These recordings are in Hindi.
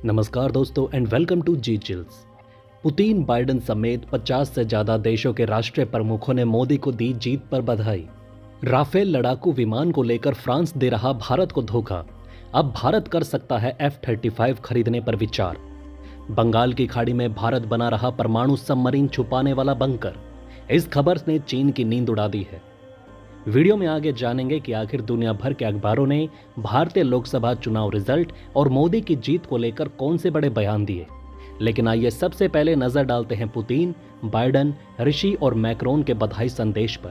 नमस्कार दोस्तों and welcome to G Chills. Putin, Biden समेत 50 से ज्यादा देशों के राष्ट्रीय प्रमुखों ने मोदी को दी जीत पर बधाई। राफेल लड़ाकू विमान को लेकर फ्रांस दे रहा भारत को धोखा। अब भारत कर सकता है F-35 खरीदने पर विचार। बंगाल की खाड़ी में भारत बना रहा परमाणु सबमरीन छुपाने वाला बंकर। इस खबर ने चीन की नींद उड़ा दी है। वीडियो में आगे जानेंगे कि आखिर दुनिया भर के अखबारों ने भारतीय लोकसभा चुनाव रिजल्ट और मोदी की जीत को लेकर कौन से बड़े बयान दिए। लेकिन आइए सबसे पहले नजर डालते हैं पुतिन, बाइडेन, ऋषि और मैक्रोन के बधाई संदेश पर।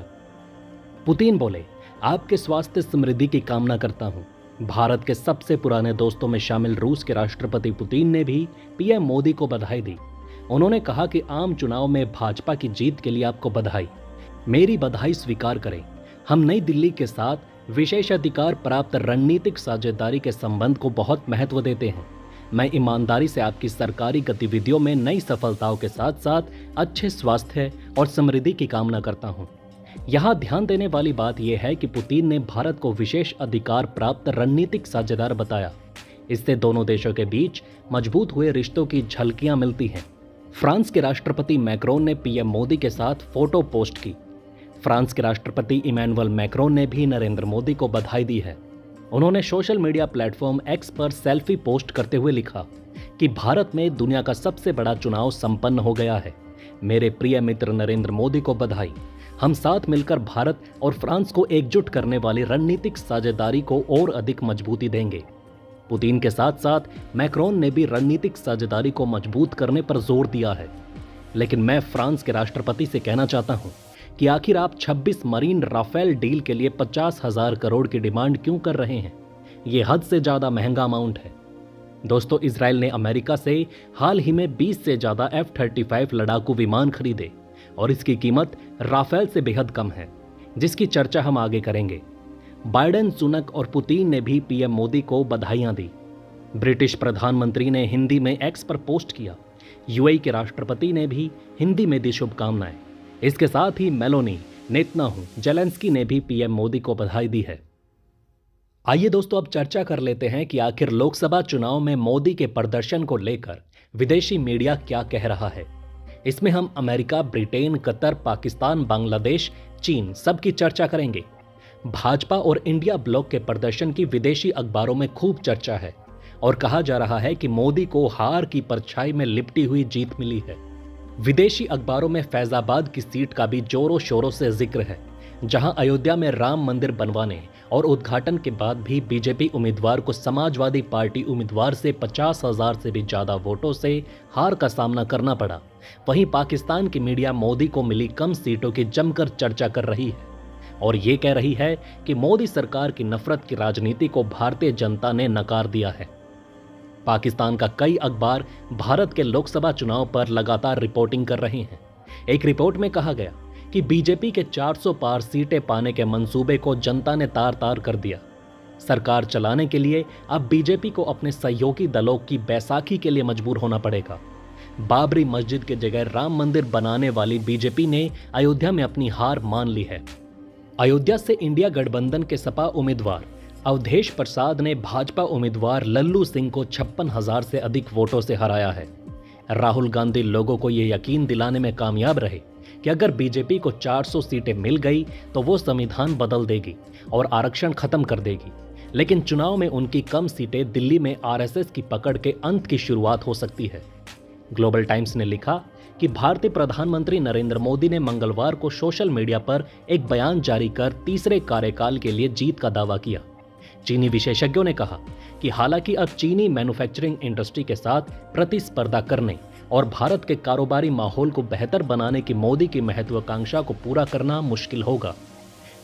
पुतिन बोले, आपके स्वास्थ्य समृद्धि की कामना करता हूं। भारत के सबसे पुराने दोस्तों में शामिल रूस के राष्ट्रपति पुतिन ने भी पीएम मोदी को बधाई दी। उन्होंने कहा कि आम चुनाव में भाजपा की जीत के लिए आपको बधाई। मेरी बधाई स्वीकार करें। हम नई दिल्ली के साथ विशेषाधिकार प्राप्त रणनीतिक साझेदारी के संबंध को बहुत महत्व देते हैं। मैं ईमानदारी से आपकी सरकारी गतिविधियों में नई सफलताओं के साथ साथ अच्छे स्वास्थ्य और समृद्धि की कामना करता हूं। यहां ध्यान देने वाली बात यह है कि पुतिन ने भारत को विशेष अधिकार प्राप्त रणनीतिक साझेदार बताया। इससे दोनों देशों के बीच मजबूत हुए रिश्तों की झलकियां मिलती हैं। फ्रांस के राष्ट्रपति मैक्रोन ने पीएम मोदी के साथ फोटो पोस्ट की। फ्रांस के राष्ट्रपति इमैनुअल मैक्रोन ने भी नरेंद्र मोदी को बधाई दी है। उन्होंने सोशल मीडिया प्लेटफॉर्म एक्स पर सेल्फी पोस्ट करते हुए लिखा कि भारत में दुनिया का सबसे बड़ा चुनाव संपन्न हो गया है। मेरे प्रिय मित्र नरेंद्र मोदी को बधाई। हम साथ मिलकर भारत और फ्रांस को एकजुट करने वाली रणनीतिक साझेदारी को और अधिक मजबूती देंगे। पुतिन के साथ साथ मैक्रोन ने भी रणनीतिक साझेदारी को मजबूत करने पर जोर दिया है। लेकिन मैं फ्रांस के राष्ट्रपति से कहना चाहता हूं कि आखिर आप 26 मरीन राफेल डील के लिए 50,000 करोड़ की डिमांड क्यों कर रहे हैं? ये हद से ज्यादा महंगा अमाउंट है। दोस्तों, इजराइल ने अमेरिका से हाल ही में 20 से ज्यादा F-35 लड़ाकू विमान खरीदे और इसकी कीमत राफेल से बेहद कम है, जिसकी चर्चा हम आगे करेंगे। बाइडेन, सुनक और पुतिन ने भी पीएम मोदी को बधाइयां दी। ब्रिटिश प्रधानमंत्री ने हिंदी में एक्स पर पोस्ट किया। यूएई के राष्ट्रपति ने भी हिंदी में दी शुभकामनाएं। इसके साथ ही मेलोनी, नेतन्याहू, जेलेंस्की ने भी पीएम मोदी को बधाई दी है। आइए दोस्तों, अब चर्चा कर लेते हैं कि आखिर लोकसभा चुनाव में मोदी के प्रदर्शन को लेकर विदेशी मीडिया क्या कह रहा है। इसमें हम America, Britain, Qatar, Pakistan, Bangladesh, चीन सबकी चर्चा करेंगे। भाजपा और इंडिया ब्लॉक के प्रदर्शन की विदेशी अखबारों में खूब चर्चा है और कहा जा रहा है कि मोदी को हार की परछाई में लिपटी हुई जीत मिली है। विदेशी अखबारों में फैजाबाद की सीट का भी जोरों शोरों से जिक्र है, जहां अयोध्या में राम मंदिर बनवाने और उद्घाटन के बाद भी बीजेपी उम्मीदवार को समाजवादी पार्टी उम्मीदवार से 50,000 से भी ज्यादा वोटों से हार का सामना करना पड़ा। वहीं पाकिस्तान की मीडिया मोदी को मिली कम सीटों की जमकर चर्चा कर रही है और ये कह रही है कि मोदी सरकार की नफरत की राजनीति को भारतीय जनता ने नकार दिया है। पाकिस्तान का कई अखबार भारत के लोकसभा चुनाव पर लगातार रिपोर्टिंग कर रहे हैं। एक रिपोर्ट में कहा गया कि बीजेपी के 400 पार सीटें पाने के मंसूबे को जनता ने तार तार कर दिया। सरकार चलाने के लिए अब बीजेपी को अपने सहयोगी दलों की बैसाखी के लिए मजबूर होना पड़ेगा। बाबरी मस्जिद की जगह राम मंदिर बनाने वाली बीजेपी ने अयोध्या में अपनी हार मान ली है। अयोध्या से इंडिया गठबंधन के सपा उम्मीदवार अवधेश प्रसाद ने भाजपा उम्मीदवार लल्लू सिंह को 56,000 से अधिक वोटों से हराया है। राहुल गांधी लोगों को यह यकीन दिलाने में कामयाब रहे कि अगर बीजेपी को 400 सीटें मिल गई तो वो संविधान बदल देगी और आरक्षण खत्म कर देगी। लेकिन चुनाव में उनकी कम सीटें दिल्ली में आरएसएस की पकड़ के अंत की शुरुआत हो सकती है। ग्लोबल टाइम्स ने लिखा कि भारतीय प्रधानमंत्री नरेंद्र मोदी ने मंगलवार को सोशल मीडिया पर एक बयान जारी कर तीसरे कार्यकाल के लिए जीत का दावा किया। चीनी विशेषज्ञों ने कहा कि हालांकि अब चीनी मैन्युफैक्चरिंग इंडस्ट्री के साथ प्रतिस्पर्धा करने और भारत के कारोबारी माहौल को बेहतर बनाने की मोदी की महत्वाकांक्षा को पूरा करना मुश्किल होगा।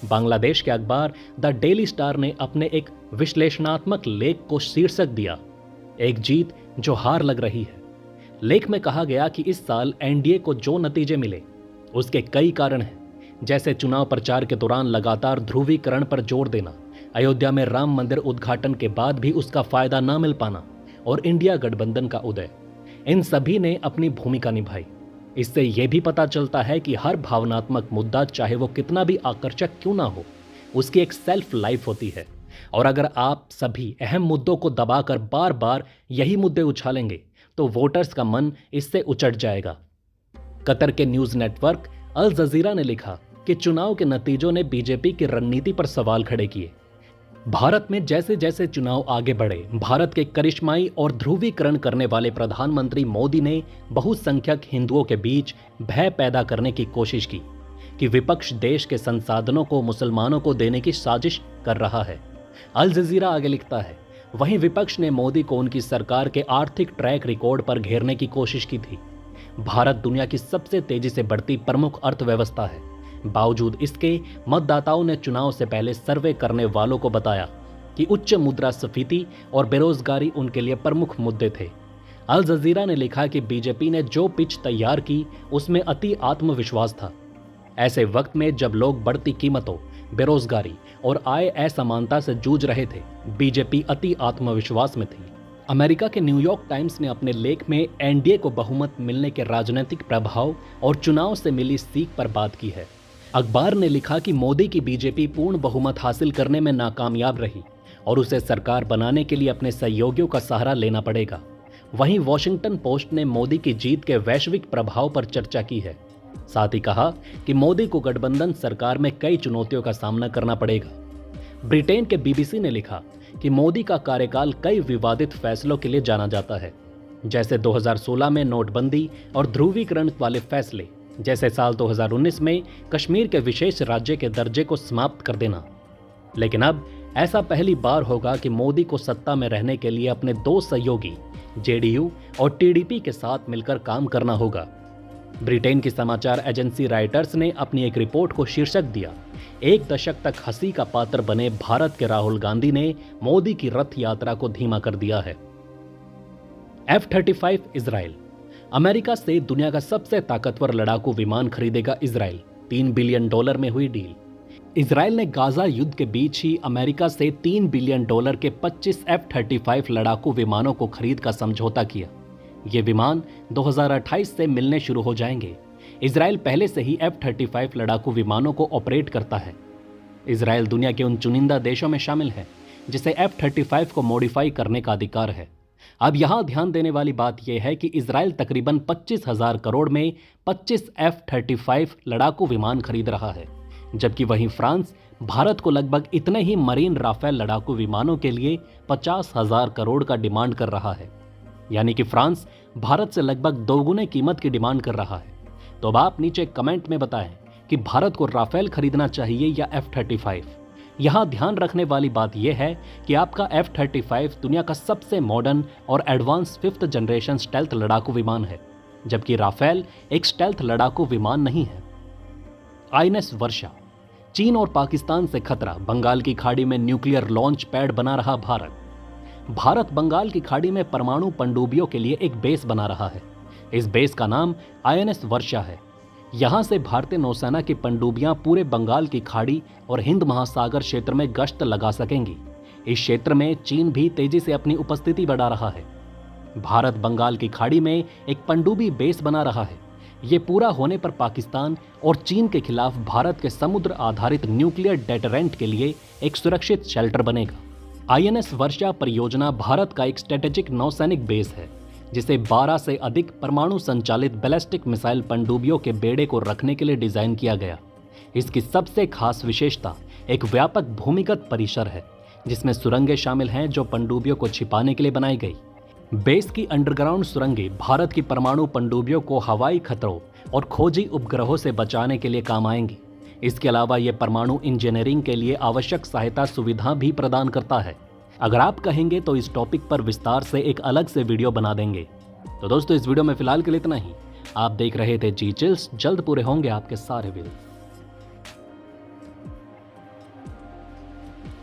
बांग्लादेश के अखबार द डेली स्टार ने अपने एक विश्लेषणात्मक लेख को शीर्षक दिया, एक जीत जो हार लग रही है। लेख में कहा गया कि इस साल एनडीए को जो नतीजे मिले उसके कई कारण हैं, जैसे चुनाव प्रचार के दौरान लगातार ध्रुवीकरण पर जोर देना, अयोध्या में राम मंदिर उद्घाटन के बाद भी उसका फायदा न मिल पाना और इंडिया गठबंधन का उदय। इन सभी ने अपनी भूमिका निभाई। इससे यह भी पता चलता है कि हर भावनात्मक मुद्दा, चाहे वो कितना भी आकर्षक क्यों ना हो, उसकी एक सेल्फ लाइफ होती है और अगर आप सभी अहम मुद्दों को दबाकर बार बार यही मुद्दे उछालेंगे तो वोटर्स का मन इससे उचट जाएगा। कतर के न्यूज नेटवर्क अल जजीरा ने लिखा कि चुनाव के नतीजों ने बीजेपी की रणनीति पर सवाल खड़े किए। भारत में जैसे जैसे चुनाव आगे बढ़े, भारत के करिश्माई और ध्रुवीकरण करने वाले प्रधानमंत्री मोदी ने बहुसंख्यक हिंदुओं के बीच भय पैदा करने की कोशिश की कि विपक्ष देश के संसाधनों को मुसलमानों को देने की साजिश कर रहा है। अल जजीरा आगे लिखता है, वहीं विपक्ष ने मोदी को उनकी सरकार के आर्थिक ट्रैक रिकॉर्ड पर घेरने की कोशिश की थी। भारत दुनिया की सबसे तेजी से बढ़ती प्रमुख अर्थव्यवस्था है। बावजूद इसके मतदाताओं ने चुनाव से पहले सर्वे करने वालों को बताया कि उच्च मुद्रास्फीति और बेरोजगारी उनके लिए प्रमुख मुद्दे थे। अल जजीरा ने लिखा कि बीजेपी ने जो पिच तैयार की उसमें अति आत्मविश्वास था। ऐसे वक्त में जब लोग बढ़ती कीमतों, बेरोजगारी और आय असमानता से जूझ रहे थे, बीजेपी अति आत्मविश्वास में थी। अमेरिका के न्यूयॉर्क टाइम्स ने अपने लेख में एनडीए को बहुमत मिलने के राजनीतिक प्रभाव और चुनाव से मिली सीख पर बात की है। अखबार ने लिखा कि मोदी की बीजेपी पूर्ण बहुमत हासिल करने में नाकामयाब रही और उसे सरकार बनाने के लिए अपने सहयोगियों का सहारा लेना पड़ेगा। वहीं वॉशिंगटन पोस्ट ने मोदी की जीत के वैश्विक प्रभाव पर चर्चा की है। साथ ही कहा कि मोदी को गठबंधन सरकार में कई चुनौतियों का सामना करना पड़ेगा। ब्रिटेन के बीबीसी ने लिखा कि मोदी का कार्यकाल कई विवादित फैसलों के लिए जाना जाता है, जैसे 2016 में नोटबंदी और ध्रुवीकरण वाले फैसले, जैसे साल 2019 में कश्मीर के विशेष राज्य के दर्जे को समाप्त कर देना। लेकिन अब ऐसा पहली बार होगा कि मोदी को सत्ता में रहने के लिए अपने दो सहयोगी जेडीयू और टीडीपी के साथ मिलकर काम करना होगा। ब्रिटेन की समाचार एजेंसी राइटर्स ने अपनी एक रिपोर्ट को शीर्षक दिया, एक दशक तक हंसी का पात्र बने भारत के राहुल गांधी ने मोदी की रथ यात्रा को धीमा कर दिया है। F-35 Israel. अमेरिका से दुनिया का सबसे ताकतवर लड़ाकू विमान खरीदेगा इजराइल। $3 बिलियन में हुई डील। इजराइल ने गाजा युद्ध के बीच ही अमेरिका से $3 बिलियन के 25 F-35 लड़ाकू विमानों को खरीद का समझौता किया। ये विमान 2028 से मिलने शुरू हो जाएंगे। इजराइल पहले से ही F-35 लड़ाकू विमानों को ऑपरेट करता है। इजराइल दुनिया के उन चुनिंदा देशों में शामिल है जिसे F-35 को मॉडिफाई करने का अधिकार है। अब यहां ध्यान देने वाली बात यह है कि इजराइल तकरीबन 25,000 करोड़ में 25 F-35 लड़ाकू विमान खरीद रहा है, जबकि वहीं फ्रांस भारत को लगभग इतने ही मरीन राफेल लड़ाकू विमानों के लिए 50,000 करोड़ का डिमांड कर रहा है। यानी कि फ्रांस भारत से लगभग दोगुने कीमत की डिमांड कर रहा है। तो अब आप नीचे कमेंट में बताएं कि भारत को राफेल खरीदना चाहिए या F-35। यहां ध्यान रखने वाली बात यह है कि आपका F-35 दुनिया का सबसे मॉडर्न और एडवांस 5th जनरेशन स्टेल्थ लड़ाकू विमान है, जबकि राफेल एक स्टेल्थ लड़ाकू विमान नहीं है। INS वर्षा। चीन और पाकिस्तान से खतरा, बंगाल की खाड़ी में न्यूक्लियर लॉन्च पैड बना रहा भारत बंगाल की खाड़ी में परमाणु पनडुब्बियों के लिए एक बेस बना रहा है। इस बेस का नाम INS वर्षा है। यहां से भारतीय नौसेना की पनडुब्बियां पूरे बंगाल की खाड़ी और हिंद महासागर क्षेत्र में गश्त लगा सकेंगी। इस क्षेत्र में चीन भी तेजी से अपनी उपस्थिति बढ़ा रहा है। भारत बंगाल की खाड़ी में एक पनडुब्बी बेस बना रहा है। ये पूरा होने पर पाकिस्तान और चीन के खिलाफ भारत के समुद्र आधारित न्यूक्लियर डेटरेंट के लिए एक सुरक्षित शेल्टर बनेगा। INS वर्षा परियोजना भारत का एक स्ट्रेटेजिक नौसैनिक बेस है, जिसे 12 से अधिक परमाणु संचालित बैलिस्टिक मिसाइल पनडुब्बियों के बेड़े को रखने के लिए डिजाइन किया गया। इसकी सबसे खास विशेषता एक व्यापक भूमिगत परिसर है, जिसमें सुरंगें शामिल हैं जो पनडुब्बियों को छिपाने के लिए बनाई गई। बेस की अंडरग्राउंड सुरंगें भारत की परमाणु पनडुब्बियों को हवाई खतरों और खोजी उपग्रहों से बचाने के लिए काम आएंगी। इसके अलावा ये परमाणु इंजीनियरिंग के लिए आवश्यक सहायता सुविधा भी प्रदान करता है। अगर आप कहेंगे तो इस टॉपिक पर विस्तार से एक अलग से वीडियो बना देंगे। तो दोस्तों, इस वीडियो में फिलहाल के लिए इतना ही। आप देख रहे थे जी चिल्स। जल्द पूरे होंगे आपके सारे व्यूज।